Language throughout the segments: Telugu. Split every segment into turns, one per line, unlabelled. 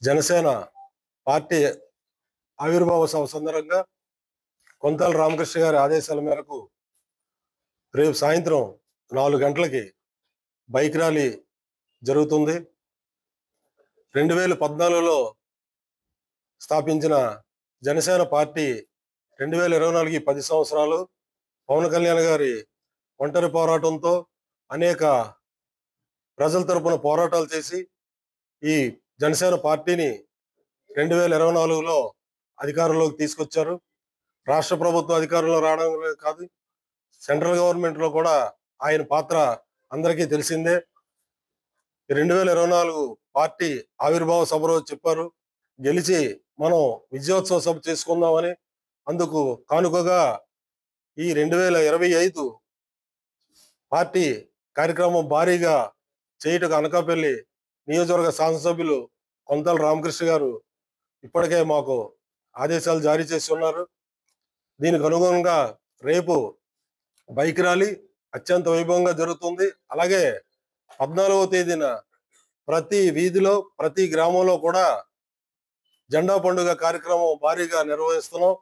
జనసేన పార్టీ ఆవిర్భావ సభ సందర్భంగా కొంతాల రామకృష్ణ గారి ఆదేశాల మేరకు రేపు సాయంత్రం 4 గంటలకి బైక్ ర్యాలీ జరుగుతుంది. 2014లో స్థాపించిన జనసేన పార్టీ 2024 10 సంవత్సరాలు పవన్ కళ్యాణ్ గారి ఒంటరి పోరాటంతో అనేక ప్రజల తరపున పోరాటాలు చేసి ఈ జనసేన పార్టీని 2024లో అధికారంలోకి తీసుకొచ్చారు. రాష్ట్ర ప్రభుత్వం అధికారంలో రావడం కాదు, సెంట్రల్ గవర్నమెంట్ లో కూడా ఆయన పాత్ర అందరికీ తెలిసిందే. 2024 పార్టీ ఆవిర్భావ సభ రోజు చెప్పారు, గెలిచి మనం విజయోత్సవ సభ చేసుకుందామని. అందుకు కానుకగా ఈ 2025 పార్టీ కార్యక్రమం భారీగా చేయుటకు అనకాపల్లి నియోజకవర్గ శాసనసభ్యులు కొంతాల రామకృష్ణ గారు ఇప్పటికే మాకు ఆదేశాలు జారీ చేసి ఉన్నారు. దీనికి అనుగుణంగా రేపు బైక్ ర్యాలీ అత్యంత వైభవంగా జరుగుతుంది. అలాగే 14వ తేదీన ప్రతి వీధిలో ప్రతి గ్రామంలో కూడా జెండా పండుగ కార్యక్రమం భారీగా నిర్వహిస్తున్నాం.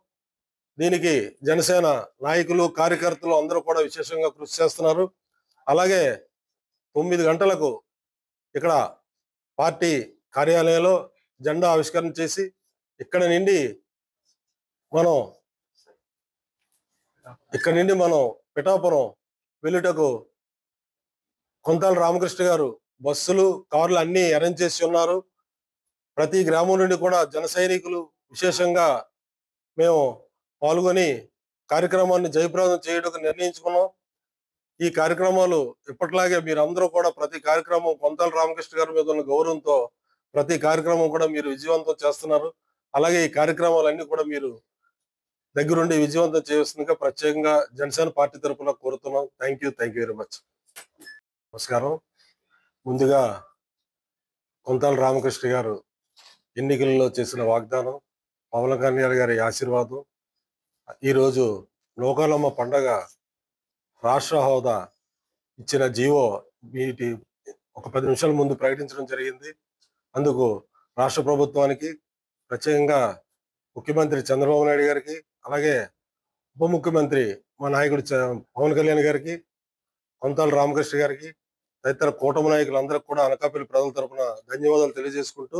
దీనికి జనసేన నాయకులు కార్యకర్తలు అందరూ కూడా విశేషంగా కృషి చేస్తున్నారు. అలాగే 9 గంటలకు ఇక్కడ పార్టీ కార్యాలయంలో జెండా ఆవిష్కరణ చేసి ఇక్కడ నుండి మనం పిఠాపురం వెళ్ళుటకు కొంతాల రామకృష్ణ గారు బస్సులు కార్లు అన్ని అరేంజ్ చేసి ఉన్నారు. ప్రతి గ్రామం నుండి కూడా జన సైనికులు విశేషంగా మేము పాల్గొని కార్యక్రమాన్ని జయప్రదం చేయడానికి నిర్ణయించుకున్నాం. ఈ కార్యక్రమాలు ఇప్పటిలాగే మీరు అందరూ కూడా ప్రతి కార్యక్రమం కొంతాల రామకృష్ణ గారి మీద ఉన్న గౌరవంతో ప్రతి కార్యక్రమం కూడా మీరు విజయవంతం చేస్తున్నారు. అలాగే ఈ కార్యక్రమాలన్నీ కూడా మీరు దగ్గరుండి విజయవంతం చేస్తుందిగా ప్రత్యేకంగా జనసేన పార్టీ తరఫున కోరుతున్నాం. Thank you very much. నమస్కారం. ముందుగా కొంతాల రామకృష్ణ గారు ఎన్నికల్లో చేసిన వాగ్దానం, పవన్ కళ్యాణ్ గారి ఆశీర్వాదం, ఈరోజు లోకాలమ్మ పండగ రాష్ట్ర హోదా ఇచ్చిన జీవో వీటి ఒక 10 నిమిషాల ముందు ప్రకటించడం జరిగింది. అందుకు రాష్ట్ర ప్రభుత్వానికి, ప్రత్యేకంగా ముఖ్యమంత్రి చంద్రబాబు నాయుడు గారికి, అలాగే ఉప ముఖ్యమంత్రి మా నాయకుడు పవన్ కళ్యాణ్ గారికి, కొంతాల రామకృష్ణ గారికి, తదితర కూటమి నాయకులందరికీ కూడా అనకాపల్లి ప్రజల తరపున ధన్యవాదాలు తెలియజేసుకుంటూ